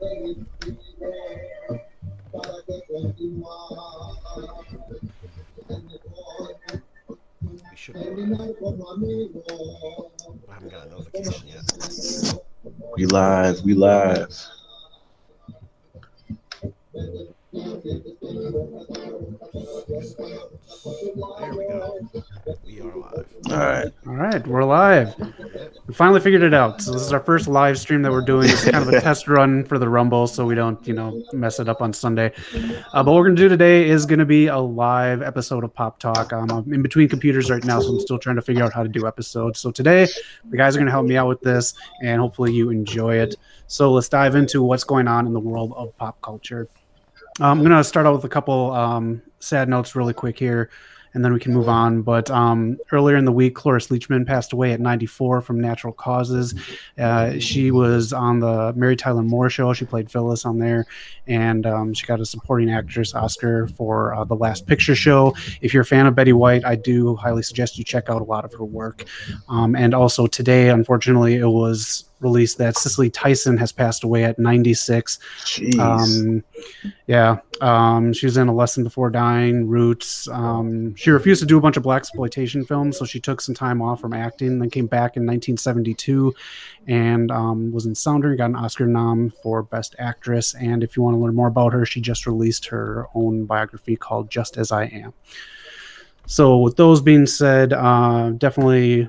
We should be live. I haven't got a notification yet. We live. We live. There we go. We are live. All right. All right, we're live. Yep. We finally figured it out. So this is our first live stream that we're doing. It's kind of a test run for the Rumble, so we don't, mess it up on Sunday. But what we're going to do today is going to be a live episode of Pop Talk. I'm in between computers right now, so I'm still trying to figure out how to do episodes. So today, the guys are going to help me out with this, and hopefully you enjoy it. So let's dive into what's going on in the world of pop culture. I'm going to start out with a couple sad notes really quick here, and then we can move on. But earlier in the week, Cloris Leachman passed away at 94 from natural causes. She was on the Mary Tyler Moore Show. She played Phyllis on there, and she got a supporting actress Oscar for The Last Picture Show. If you're a fan of Betty White, I do highly suggest you check out a lot of her work. And also today, unfortunately, it was released that Cicely Tyson has passed away at 96. Jeez. She was in A Lesson Before Dying, Roots. She refused to do a bunch of blaxploitation films, so she took some time off from acting, then came back in 1972 and was in Sounder, got an Oscar nom for Best Actress. And if you want to learn more about her, she just released her own biography called Just As I Am. So with those being said, definitely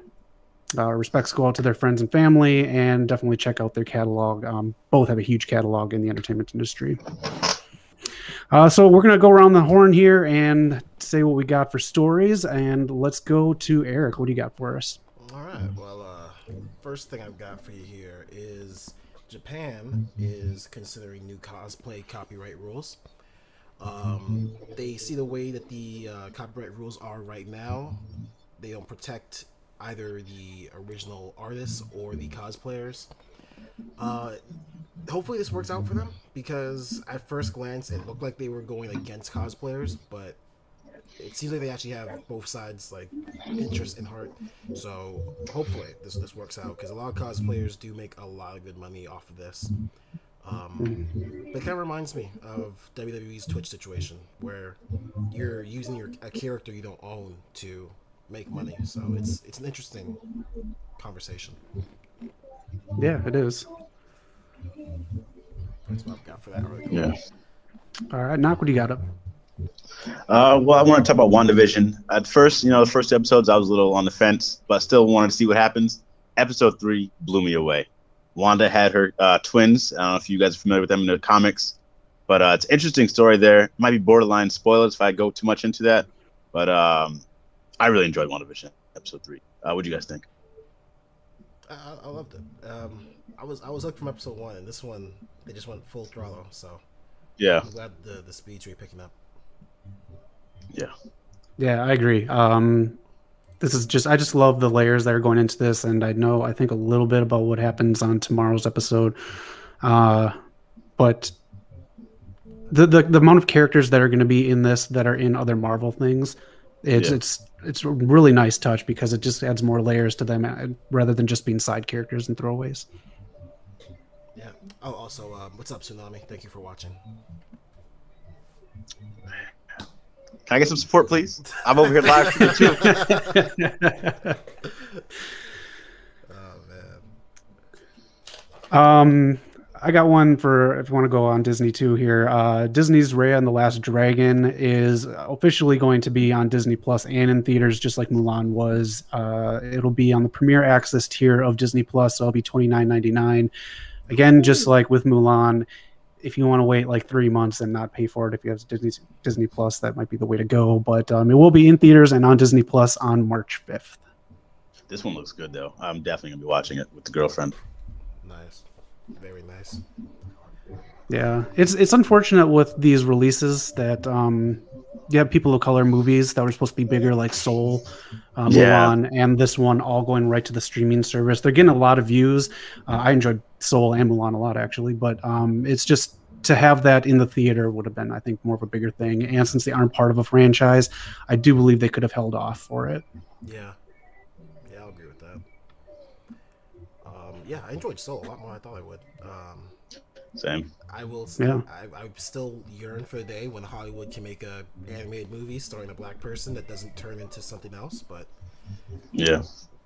respects go out to their friends and family, and definitely check out their catalog. Both have a huge catalog in the entertainment industry. So we're going to go around the horn here and say what we got for stories, and let's go to Eric. What do you got for us? All right. Well, first thing I've got for you here is Japan is considering new cosplay copyright rules. They see the way that the copyright rules are right now. They don't protect either the original artists or the cosplayers. Hopefully this works out for them, because at first glance it looked like they were going against cosplayers, but it seems like they actually have both sides, like, interest and heart. So hopefully this works out, because a lot of cosplayers do make a lot of good money off of this. But it kind of reminds me of WWE's Twitch situation, where you're using a character you don't own to make money. So it's an interesting conversation. Yeah, it is. That's what I've got for that. Really cool. Yeah. All right, Knock, what do you got up? Well, I want to talk about WandaVision. At first, the first two episodes, I was a little on the fence, but still wanted to see what happens. Episode 3 blew me away. Wanda had her twins. I don't know if you guys are familiar with them in the comics, but it's an interesting story there. It might be borderline spoilers if I go too much into that, but I really enjoyed WandaVision, episode 3. What do you guys think? I loved it. I was hooked from episode 1, and this one they just went full throttle. So Yeah. I'm glad the speed's really picking up. Yeah, I agree. This is I just love the layers that are going into this, and I think a little bit about what happens on tomorrow's episode. But the amount of characters that are going to be in this that are in other Marvel things, it's a really nice touch, because it just adds more layers to them rather than just being side characters and throwaways. Yeah. Oh, also, what's up, Tsunami? Thank you for watching. Can I get some support, please? I'm over here live streaming too. Oh man. I got one for if you want to go on Disney too here. Disney's Raya and the Last Dragon is officially going to be on Disney Plus and in theaters, just like Mulan was. It'll be on the Premier Access tier of Disney Plus, so it'll be $29.99. Again, just like with Mulan, if you want to wait like 3 months and not pay for it, if you have Disney Plus, that might be the way to go. But it will be in theaters and on Disney Plus on March 5th. This one looks good, though. I'm definitely going to be watching it with the girlfriend. Nice. Very nice. Yeah, it's unfortunate with these releases that you have people of color movies that were supposed to be bigger, like Soul, Mulan, and this one all going right to the streaming service. They're getting a lot of views. I enjoyed Soul and Mulan a lot, actually, but it's just to have that in the theater would have been, I think, more of a bigger thing. And since they aren't part of a franchise, I do believe they could have held off for it. Yeah. Yeah, I'll agree with that. Yeah, I enjoyed Soul a lot more than I thought I would. Same. I will. Yeah. I still yearn for the day when Hollywood can make a animated movie starring a black person that doesn't turn into something else. Yeah.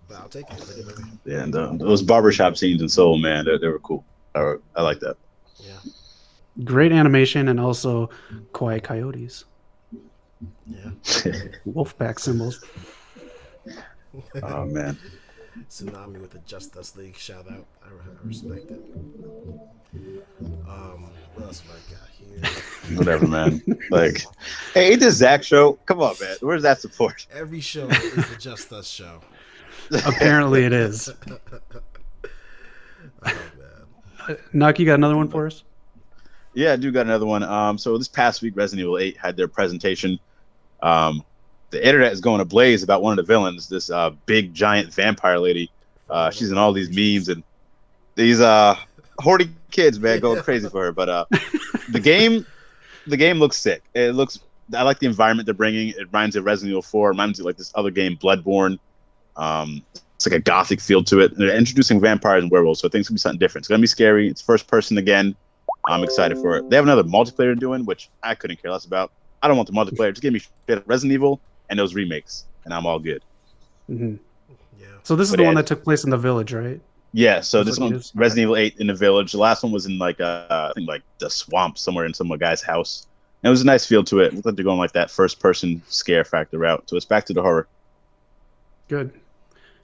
But I'll take it. It's a good movie. Yeah. And those barbershop scenes in Soul, man, they were cool. I like that. Yeah. Great animation and also quiet coyotes, Yeah. wolfpack symbols. Oh man. Tsunami with the Justice League shout out. I respect it. What else have I got here? Whatever, man. Like, hey, ain't this Zach show? Come on, man. Where's that support? Every show is the Just Us show. Apparently, it is. Oh man. Knock, you got another one for us? Yeah, I do got another one. So this past week, Resident Evil 8 had their presentation. The internet is going ablaze about one of the villains, this big giant vampire lady. She's in all these memes and these horny kids, man, going crazy for her. But the game looks sick. I like the environment they're bringing. It reminds me of Resident Evil 4. It reminds me of like this other game, Bloodborne. It's like a gothic feel to it. They're introducing vampires and werewolves, so I think it's gonna be something different. It's gonna be scary. It's first person again. I'm excited for it. They have another multiplayer doing, which I couldn't care less about. I don't want the multiplayer. Just give me shit Resident Evil and those remakes, and I'm all good. Mm-hmm. Yeah. So this is But the yeah, one that took place in the village, right? Yeah, so That's this what it one, is. Resident Evil 8 in the village. The last one was in like I think like the swamp somewhere in some guy's house. And it was a nice feel to it. It looked like they're going like that first person scare factor route. So it's back to the horror. Good.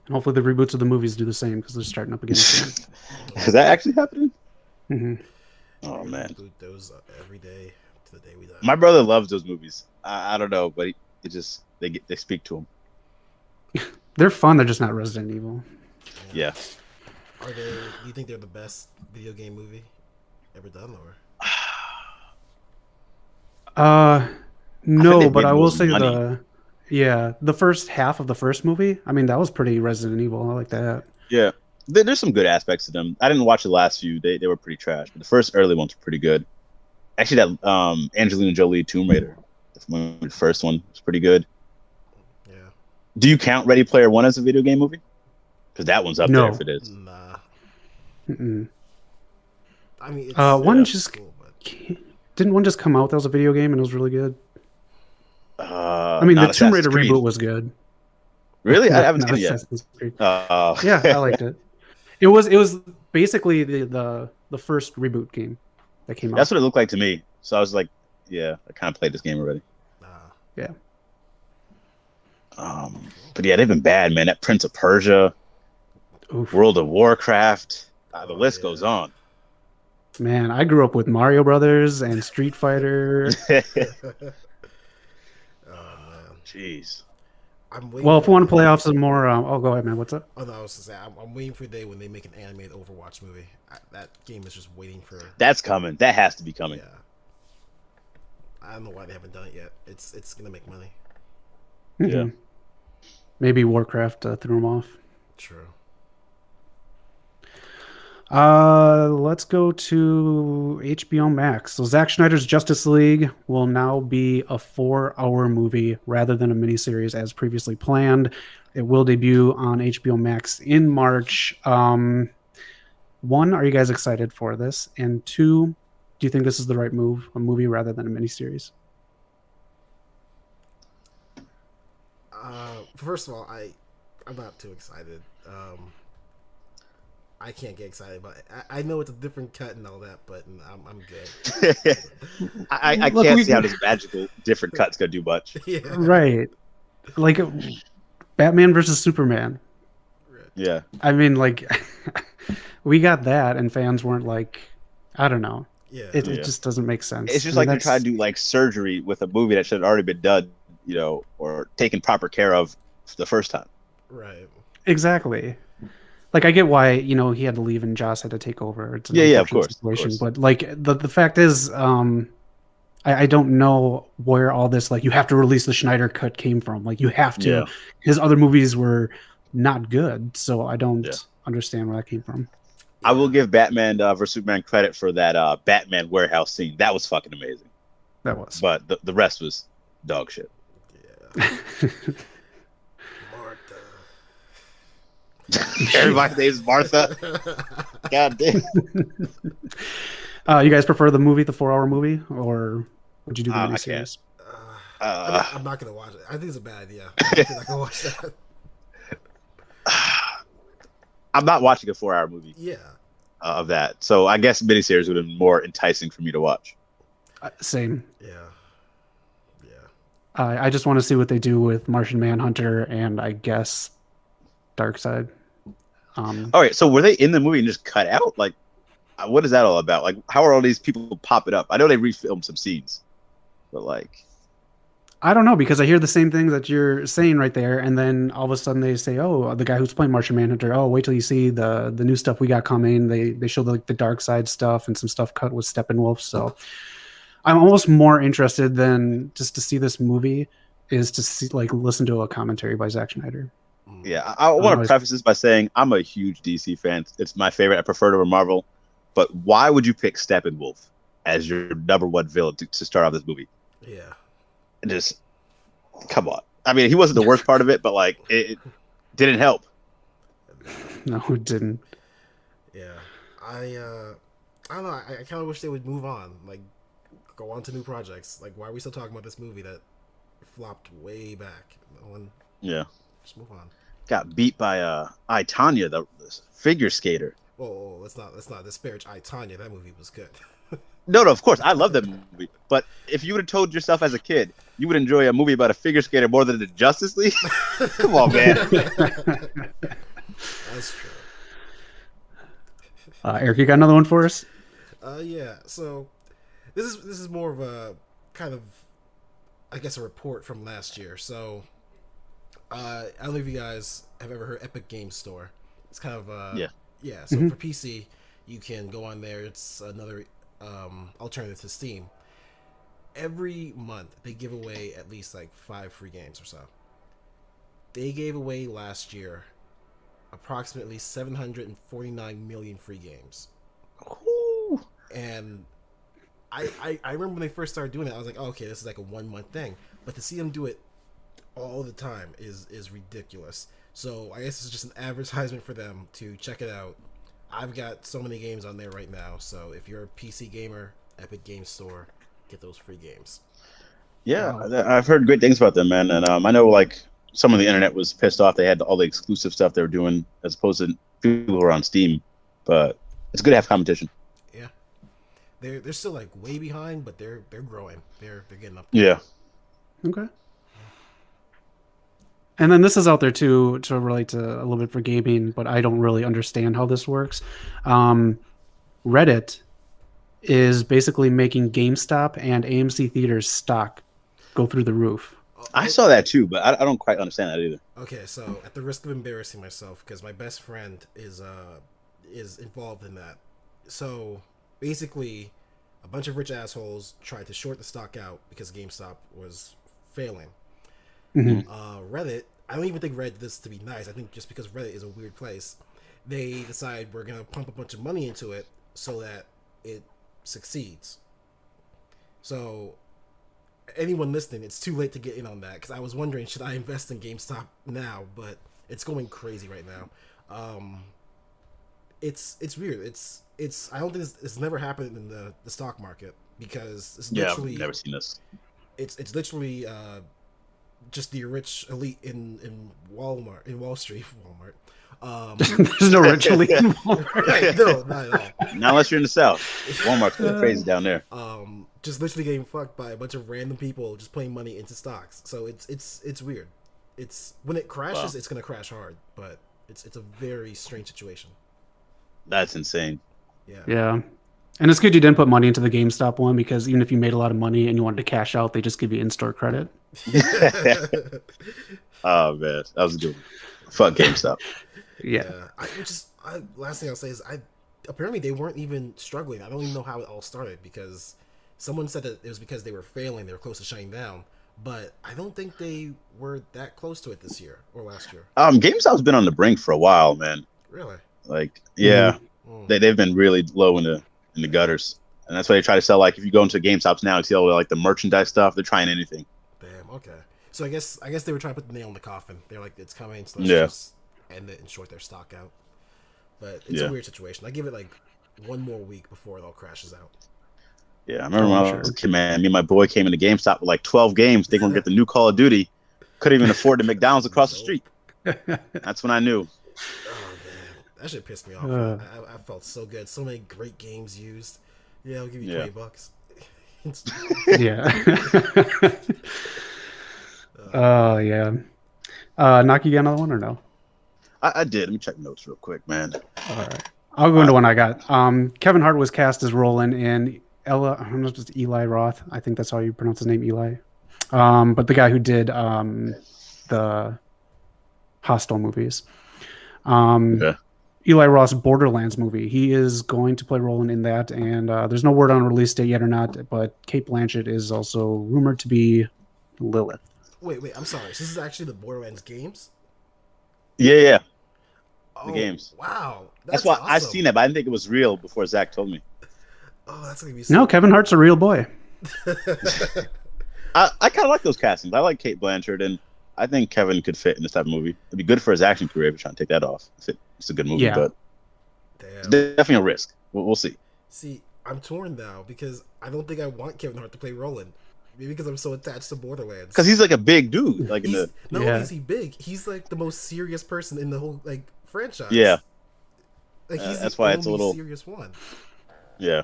And hopefully the reboots of the movies do the same because they're starting up again soon. Is that actually happening? Hmm. Oh man, Boot those every day to the day we die. my brother loves those movies. I don't know, but they speak to him. They're fun. They're just not Resident Evil. Yeah. Are they? Do you think they're the best video game movie ever done, or? No, they but made I will most say money. the first half of the first movie. I mean, that was pretty Resident Evil. I like that. Yeah. There's some good aspects to them. I didn't watch the last few. They were pretty trash, but the first early ones were pretty good. Actually, that Angelina Jolie Tomb Raider, the first one was pretty good. Yeah. Do you count Ready Player One as a video game movie? Because that one's up No. there if it is. Nah. Mm-mm. I mean, it's, One yeah. just cool, but didn't one just come out that was a video game and it was really good. I Not mean, the Tomb Assassin's Raider Creed. reboot was good. Really? I Not- haven't not seen it yet. Assassin's Creed. Yeah, Yeah, I liked it. It was basically the first reboot game that came out. That's what it looked like to me. So I was like, yeah, I kind of played this game already. nah. Yeah. But yeah, they've been bad, man. That Prince of Persia, Oof. World of Warcraft, the list yeah. goes on. Man, I grew up with Mario Brothers and Street Fighter. Oh man. Jeez. I'm waiting. Well, if for we want to the play day- off some more, go ahead, man. What's up? Oh no, I was to say I'm waiting for the day when they make an animated Overwatch movie. That game is just waiting for. That's coming. That has to be coming. Yeah. I don't know why they haven't done it yet. It's gonna make money. Yeah. Mhm. Maybe Warcraft threw them off. True. Let's go to HBO Max. So Zack Snyder's Justice League will now be a 4-hour movie rather than a miniseries as previously planned. It will debut on HBO Max in March. One, are you guys excited for this? And two, do you think this is the right move, a movie rather than a miniseries? First of all, I'm not too excited. I can't get excited about it. I know it's a different cut and all that, but I'm good. I Look, can't we- see how this magical different cut's gonna do much. Yeah. Right. Like Batman versus Superman. Yeah. I mean, like, we got that, and fans weren't like, I don't know. Yeah. It Yeah. just doesn't make sense. It's just I like mean, they're trying to do like surgery with a movie that should have already been done, or taken proper care of the first time. Right. Exactly. Like, I get why, he had to leave and Joss had to take over. It's an Yeah, of unfortunate course, of situation. course. But, like, the fact is, I don't know where all this, like, you have to release the Schneider cut came from. Like, you have to. Yeah. His other movies were not good, so I don't Yeah. understand where that came from. I will give Batman vs Superman credit for that Batman warehouse scene. That was fucking amazing. That was. But the rest was dog shit. Yeah. Martha. Everybody's name is Martha. God damn. You guys prefer the 4-hour movie, or would you do the I can't. miniseries? I'm not gonna watch it. I think it's a bad idea. I don't feel like I watch that. I'm not watching a 4-hour movie Yeah. of that. So I guess miniseries would have been more enticing for me to watch. Same. Yeah. Yeah. I just want to see what they do with Martian Manhunter and I guess Darkseid. All right, so were they in the movie and just cut out? Like, what is that all about? Like, how are all these people popping up? I know they refilmed some scenes, but like, I don't know, because I hear the same thing that you're saying right there, and then all of a sudden they say, "Oh, the guy who's playing Martian Manhunter. Oh, wait till you see the new stuff we got coming." They show like the Darkseid stuff and some stuff cut with Steppenwolf. So I'm almost more interested than just to see this movie is to see like listen to a commentary by Zack Snyder. yeah, I want to it's- preface this by saying I'm a huge DC fan. It's my favorite. I prefer it over Marvel. But why would you pick Steppenwolf as your number one villain to start off this movie? Yeah. Just come on. I mean, he wasn't the worst part of it, but like it didn't help. No, it didn't. Yeah. I don't know. I kind of wish they would move on, like go on to new projects. Like, why are we still talking about this movie that flopped way back? No one. Yeah, Just move on. got beat by I Tanya, the figure skater. Oh, let's not disparage I, Tanya. That movie was good. No, of course, I love that movie. But if you would have told yourself as a kid you would enjoy a movie about a figure skater more than the Justice League, come on, man. That's true. Eric, you got another one for us? Yeah. So this is more of a kind of, I guess, a report from last year. So I don't know if you guys have ever heard Epic Games Store. It's kind of yeah. So for PC, you can go on there. It's another alternative to Steam. Every month they give away at least like 5 free games or so. They gave away last year approximately 749 million free games. Ooh. And I remember when they first started doing it, I was like, oh, okay, this is like a 1 month thing. But to see them do it all the time is ridiculous. So I guess it's just an advertisement for them to check it out. I've got so many games on there right now. So if you're a PC gamer, Epic Games Store, get those free games. Yeah, I've heard great things about them, man. And I know like some of the internet was pissed off. They had all the exclusive stuff they were doing as opposed to people who are on Steam. But it's good to have competition. Yeah, they're still like way behind, but they're growing. They're getting up. Yeah. Okay. And then this is out there too to relate to a little bit for gaming, but I don't really understand how this works. Reddit is basically making GameStop and AMC theaters stock go through the roof. I saw that too, but I don't quite understand that either. Okay, so at the risk of embarrassing myself, because my best friend is involved in that. So basically, a bunch of rich assholes tried to short the stock out because GameStop was failing. Reddit, I don't even think Reddit did this to be nice. I think just because Reddit is a weird place, they decide we're gonna pump a bunch of money into it so that it succeeds. So anyone listening, it's too late to get in on that, because I was wondering, should I invest in GameStop now? But it's going crazy right now. It's weird. It's I don't think it's never happened in the stock market, because it's literally I've never seen this. It's literally just the rich elite in Walmart, in Wall Street. Walmart. There's no rich elite in Walmart. Right, no, not at all. Not unless you're in the South. Walmart's going crazy down there. Just literally getting fucked by a bunch of random people just putting money into stocks. So it's weird. It's when it crashes, It's gonna crash hard. But it's a very strange situation. That's insane. Yeah. And it's good you didn't put money into the GameStop one, because even if you made a lot of money and you wanted to cash out, they just give you in-store credit. Oh man, that was a good one. Fuck GameStop. Yeah. Last thing I'll say is apparently they weren't even struggling. I don't even know how it all started, because someone said that it was because they were failing, they were close to shutting down. But I don't think they were that close to it this year or last year. GameStop's been on the brink for a while, man. Really? Like, yeah, they've been really low in the gutters, and that's why they try to sell. Like, if you go into GameStops now, you see all like the merchandise stuff. They're trying anything. Damn. Okay. So I guess they were trying to put the nail in the coffin. They're like, it's coming, so let's just end it and short their stock out. But it's a weird situation. I give it like one more week before it all crashes out. Yeah, I remember Oh, when I'm I sure. was a kid, man. Me and my boy came into GameStop with like 12 games. They gonna get the new Call of Duty. Couldn't even afford the McDonald's across the street. That's when I knew. Oh man, that shit pissed me off. Uh. I felt so good. So many great games used. Yeah, I'll give you Yeah. $20. Yeah. Oh yeah. Knock, you got another one or no? I did. Let me check notes real quick, man. All right. I'll go into one I got. Kevin Hart was cast as Roland in Ella. I don't know if it's Eli Roth. I think that's how you pronounce his name, Eli. But the guy who did the Hostel movies. Okay. Eli Roth's Borderlands movie. He is going to play Roland in that, and there's no word on release date yet or not. But Kate Blanchett is also rumored to be Lilith. Wait, I'm sorry. So this is actually the Borderlands games? Yeah. Oh, The games. Wow. That's why awesome. I've seen it, but I didn't think it was real before Zach told me. Oh, that's gonna be so No, Kevin Hart's a real boy. I kind of like those castings. I like Kate Blanchett, and I think Kevin could fit in this type of movie. It'd be good for his action career if you're trying to take that off. It's a good movie, Yeah. but it's definitely a risk. We'll see. See, I'm torn now because I don't think I want Kevin Hart to play Roland. Maybe because I'm so attached to Borderlands. Because he's like a big dude. Like Not only Yeah. is he big, he's like the most serious person in the whole like franchise. Yeah. Like he's That's the why only it's a little- serious one. Yeah.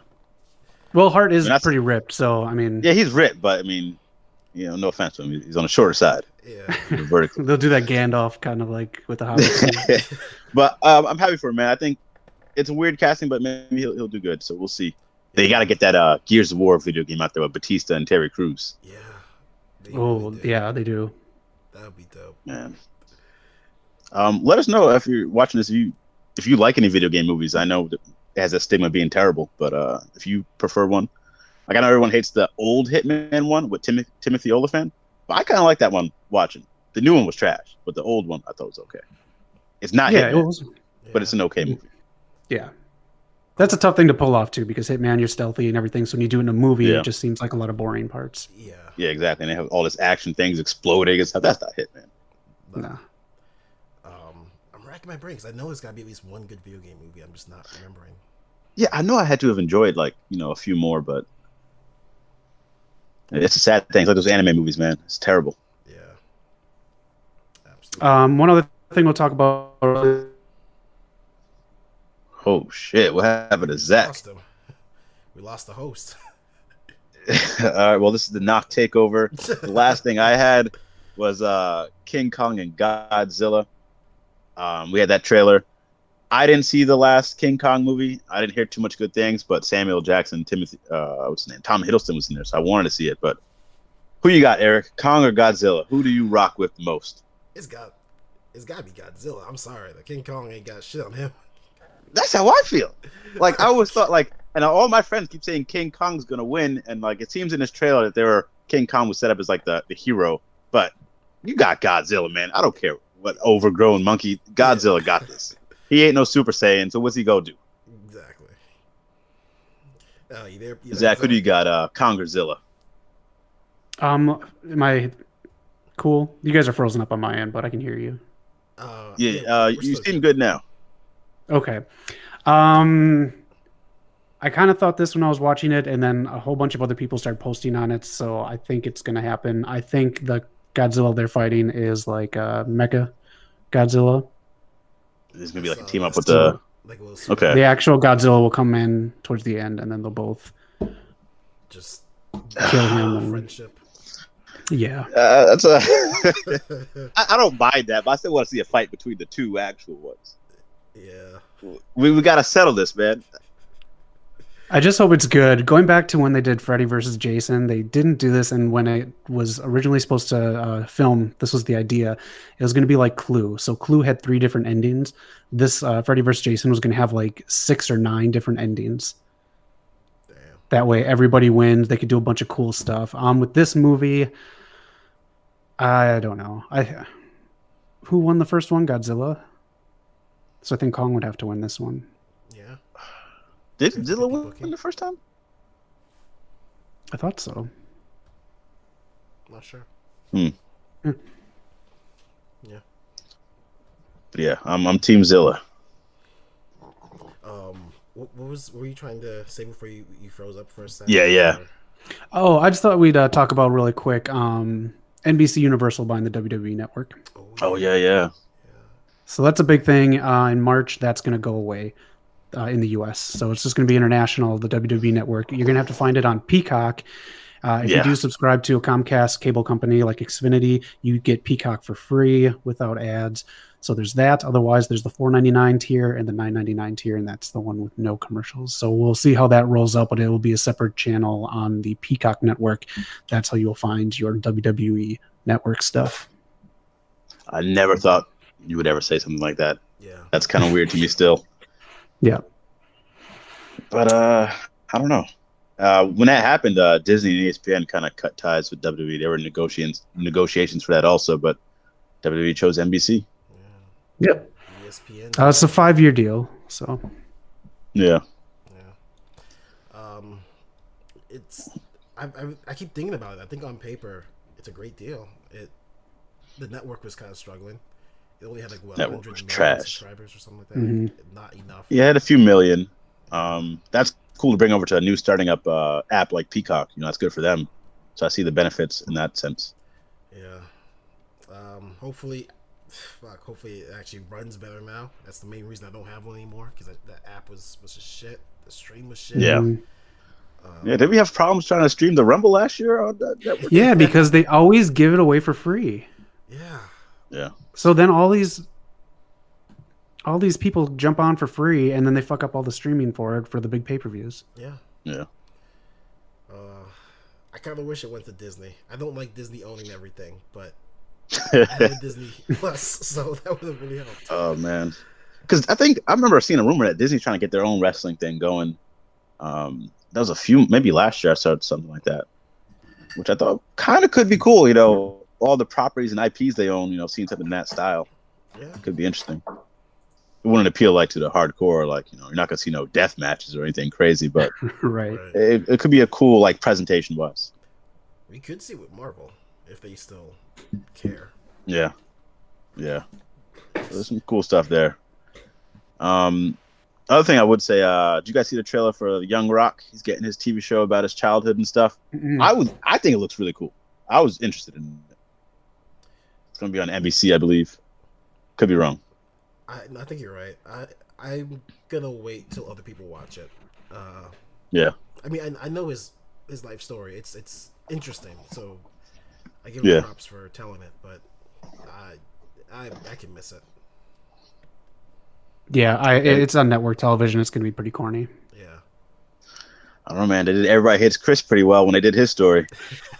Well, Hart is I mean, that's- pretty ripped, so I mean, Yeah, he's ripped, but I mean, no offense to him. He's on the shorter side. Yeah. Vertically. they'll do that Gandalf kind of like with the Hobbit. But I'm happy for him, man. I think it's a weird casting, but maybe he'll do good. So we'll see. They got to get that Gears of War video game out there with Batista and Terry Crews. Yeah. They Oh, really do. yeah, they do. That would be dope. Man. Let us know if you're watching this. If you like any video game movies. I know that it has that stigma of being terrible, but if you prefer one, like I know everyone hates the old Hitman one with Timothy Olyphant, but I kind of like that one watching. The new one was trash, but the old one I thought was okay. It's not Yeah, Hitman, it was. but it's an okay movie. Yeah. That's a tough thing to pull off too, because Hitman, you're stealthy and everything. So when you do it in a movie, Yeah. it just seems like a lot of boring parts. Yeah. Yeah, exactly. And they have all this action things exploding and stuff. That's not Hitman. Nah. I'm racking my brain because I know there's got to be at least one good video game movie. I'm just not remembering. Yeah, I know I had to have enjoyed a few more, but it's a sad thing. It's like those anime movies, man. It's terrible. Yeah. Absolutely. One other thing we'll talk about. Oh shit! What happened to Zach? Lost him. We lost the host. All right. Well, this is the knock takeover. The last thing I had was King Kong and Godzilla. We had that trailer. I didn't see the last King Kong movie. I didn't hear too much good things, but Samuel Jackson, what's his name? Tom Hiddleston was in there, so I wanted to see it. But who you got, Eric? Kong or Godzilla? Who do you rock with the most? It's got to be Godzilla. I'm sorry, the King Kong ain't got shit on him. That's how I feel. Like I always thought, and all my friends keep saying King Kong's gonna win, and it seems in this trailer that King Kong was set up as like the hero, but you got Godzilla, man. I don't care what overgrown monkey. Godzilla got this. He ain't no Super Saiyan, so what's he gonna do? Exactly. You there? Zach, who do you got? Kong or Zilla? Am I cool? You guys are frozen up on my end, but I can hear you. You seem good now. Okay. I kind of thought this when I was watching it, and then a whole bunch of other people started posting on it, so I think it's going to happen. I think the Godzilla they're fighting is like Mecha Godzilla. It's gonna be like a team up with the. like a little Okay. The actual Godzilla will come in towards the end, and then they'll both just kill him. And, friendship. yeah. That's a. I don't mind that, but I still want to see a fight between the two actual ones. Yeah. We gotta settle this, man. I just hope it's good. Going back to when they did Freddy versus Jason, they didn't do this. And when it was originally supposed to film, this was the idea. It was going to be like Clue. So Clue had 3 different endings. This Freddy versus Jason was going to have like 6 or 9 different endings. Damn. That way everybody wins. They could do a bunch of cool stuff. With this movie, I don't know. Who won the first one? Godzilla. So I think Kong would have to win this one. Yeah. Did Zilla win the first time? I thought so. Not sure. Hmm. Hmm. Yeah. But yeah, I'm Team Zilla. What were you trying to say before you froze up for a second? Yeah. Or- Oh, I just thought we'd talk about really quick. NBC Universal buying the WWE Network. Oh yeah. So that's a big thing. In March, that's going to go away in the U.S. So it's just going to be international. The WWE Network. You're going to have to find it on Peacock. If you do subscribe to a Comcast cable company like Xfinity, you get Peacock for free without ads. So there's that. Otherwise, there's the $4.99 tier and the $9.99 tier, and that's the one with no commercials. So we'll see how that rolls out, but it will be a separate channel on the Peacock network. That's how you'll find your WWE network stuff. I never thought you would ever say something like that. Yeah. That's kind of weird to me still. Yeah. But I don't know. When that happened, Disney and ESPN kind of cut ties with WWE. There were negotiations for that also, but WWE chose NBC. Yep. ESPN. It's a 5-year deal. So. Yeah. It's I keep thinking about it. I think on paper it's a great deal. The network was kind of struggling. It only had like what, Network 100 was million trash. subscribers or something like that. Mm-hmm. Not enough. Yeah, it had a few million. That's cool to bring over to a new starting up app like Peacock. That's good for them. So I see the benefits in that sense. Yeah. Hopefully it actually runs better now. That's the main reason I don't have one anymore, because that app was just shit. The stream was shit. Yeah. Did we have problems trying to stream the Rumble last year on that network? Yeah, because they always give it away for free. Yeah. So then all these people jump on for free, and then they fuck up all the streaming for it for the big pay-per-views. Yeah. I kind of wish it went to Disney. I don't like Disney owning everything, but I have a Disney Plus, so that would have really helped. Oh man, because I remember seeing a rumor that Disney's trying to get their own wrestling thing going. That was maybe last year I started something like that, which I thought kind of could be cool. All the properties and IPs they own. Seeing something in that style, could be interesting. It wouldn't appeal to the hardcore, you're not gonna see no death matches or anything crazy, but Right. it could be a cool presentation wise. We could see with Marvel if they still care. Yeah. There's some cool stuff there. Other thing I would say, did you guys see the trailer for Young Rock? He's getting his TV show about his childhood and stuff. Mm-hmm. I think it looks really cool. I was interested in it. It's gonna be on NBC, I believe. Could be wrong. I think you're right. I'm gonna wait till other people watch it. Yeah. I mean, I know his life story. It's interesting, so I give him props for telling it. But I can miss it. Yeah, it's on network television. It's gonna be pretty corny. Yeah. I don't know, man. Everybody hits Chris pretty well when they did his story.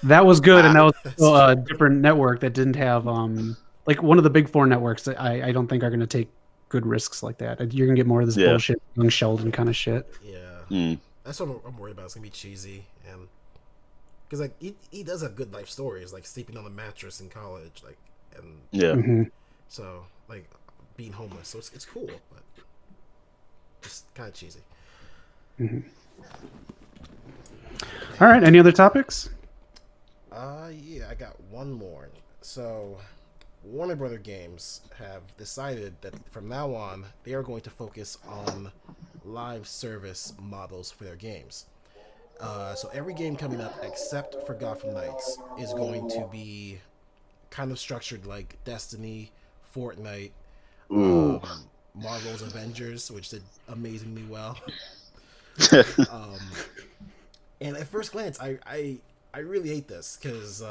That was good, and that was still a different network that didn't have like one of the big four networks that I don't think are going to take good risks like that. You're going to get more of this bullshit, young Sheldon kind of shit. Yeah. That's what I'm worried about. It's going to be cheesy, and because he does have good life stories, like sleeping on the mattress in college, so being homeless. So it's cool, but it's kind of cheesy. Mm-hmm. All right. Any other topics? Yeah, I got one more. So, Warner Brother Games have decided that from now on they are going to focus on live service models for their games. So every game coming up except for Gotham Knights is going to be kind of structured like Destiny, Fortnite, Marvel's Avengers, which did amazingly well. And at first glance, I really hate this because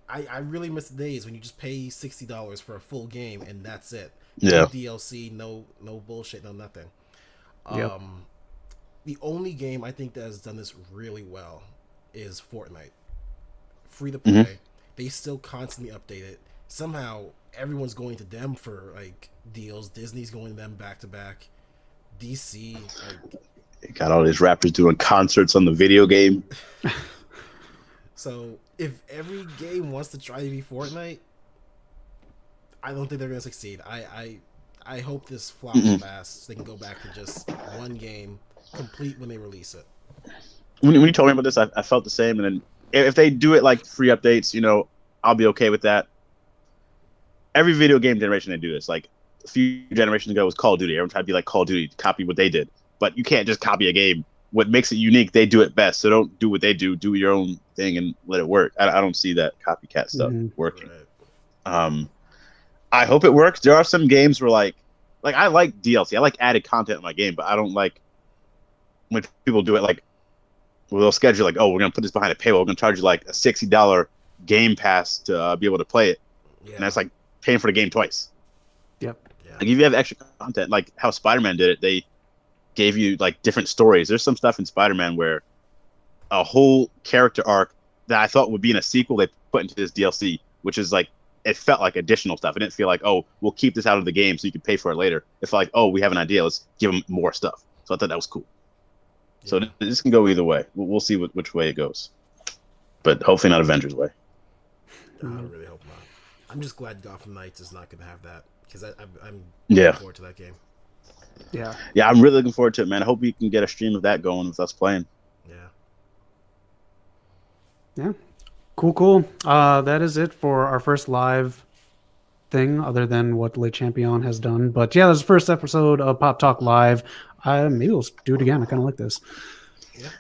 I really miss the days when you just pay $60 for a full game and that's it. No DLC, no bullshit, no nothing. Yep. The only game I think that has done this really well is Fortnite. Free to play. Mm-hmm. They still constantly update it. Somehow everyone's going to them for deals. Disney's going to them back to back. DC got all these rappers doing concerts on the video game. So if every game wants to try to be Fortnite, I don't think they're going to succeed. I hope this flops fast so they can go back to just one game, complete when they release it. When you told me about this, I felt the same. And then if they do it like free updates, I'll be okay with that. Every video game generation they do this. a few generations ago was Call of Duty. Everyone tried to be like Call of Duty, copy what they did. But you can't just copy a game. What makes it unique, they do it best. So don't do what they do. Do your own thing and let it work. I don't see that copycat stuff working. Right. I hope it works. There are some games where like I like DLC. I like added content in my game, but I don't like when people do it like they'll schedule like, oh, we're gonna put this behind a paywall. We're gonna charge you like a $60 game pass to be able to play it, and that's like paying for the game twice. Yep. Yeah. Like if you have extra content, like how Spider-Man did it, they gave you like different stories. There's some stuff in Spider-Man where a whole character arc that I thought would be in a sequel they put into this DLC, which is like it felt like additional stuff. It didn't feel like, oh, we'll keep this out of the game so you can pay for it later. It felt like, oh, we have an idea. Let's give them more stuff. So I thought that was cool. Yeah. So this can go either way. We'll see which way it goes. But hopefully not Avengers way. No, I really hope not. I'm just glad Gotham Knights is not going to have that because I'm looking forward to that game. Yeah. Yeah, I'm really looking forward to it, man. I hope we can get a stream of that going with us playing. Yeah. Cool. That is it for our first live thing, other than what Le Champion has done. But yeah, this is the first episode of Pop Talk Live. Maybe we'll do it again. I kind of like this.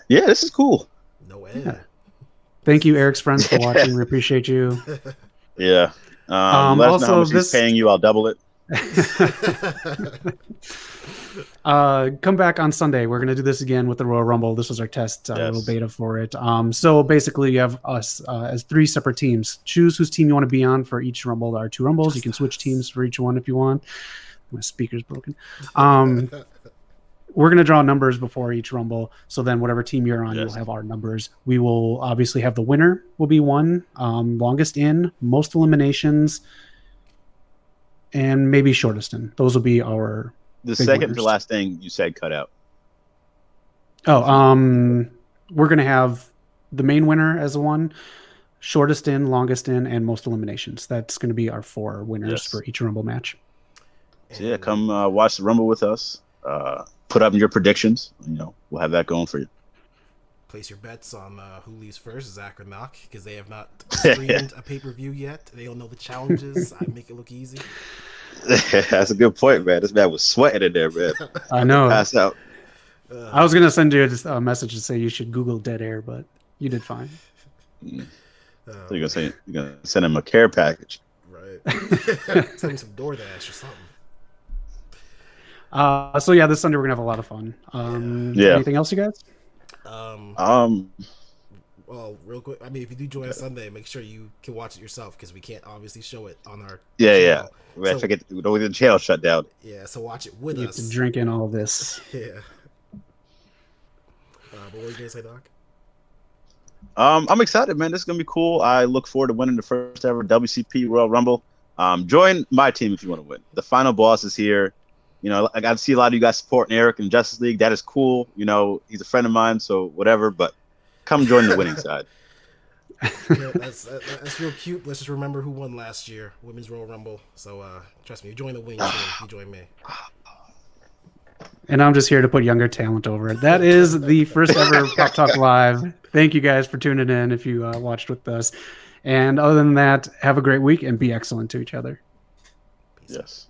Yeah, this is cool. No way. Yeah. Thank you, Eric's friends, for watching. We appreciate you. Yeah. Let us know how much he's paying you. I'll double it. Come back on Sunday. We're going to do this again with the Royal Rumble. This was our test little beta for it. So basically you have us as 3 separate teams. Choose whose team you want to be on for each Rumble. There are 2 Rumbles. You can switch teams for each one if you want. My speaker's broken. We're going to draw numbers before each Rumble. So then whatever team you're on, you'll have our numbers. We will obviously have the winner will be one, longest in, most eliminations, and maybe shortest in. Those will be our the second to last thing you said cut out. Oh, we're going to have the main winner as a one, shortest in, longest in, and most eliminations. That's going to be our 4 winners for each Rumble match. So yeah, come watch the Rumble with us. Put up your predictions. We'll have that going for you. Place your bets on who leaves first, Zach or Knock, because they have not streamed a pay-per-view yet. They don't know the challenges. I make it look easy. That's a good point, man. This man was sweating in there, man. I know. Pass out. I was gonna send you a message to say you should Google dead air, but you did fine. So you're gonna send him a care package, right? Send him some DoorDash or something. So yeah, this Sunday we're gonna have a lot of fun. Anything else, you guys? Well, real quick, I mean, if you do join us Sunday, make sure you can watch it yourself because we can't obviously show it on our channel. We have to get the channel shut down. Yeah, so watch it with us. You have to drink in all this. Yeah. But what were you gonna say, Doc? I'm excited, man. This is gonna be cool. I look forward to winning the first ever WCP Royal Rumble. Join my team if you want to win. The final boss is here. I got to see a lot of you guys supporting Eric in Justice League. That is cool. He's a friend of mine, so whatever. But come join the winning side. Yeah, that's real cute. Let's just remember who won last year, Women's Royal Rumble. So trust me, you join the winning team. You join me. And I'm just here to put younger talent over it. That is the first ever Pop Talk Live. Thank you guys for tuning in if you watched with us. And other than that, have a great week and be excellent to each other. Yes.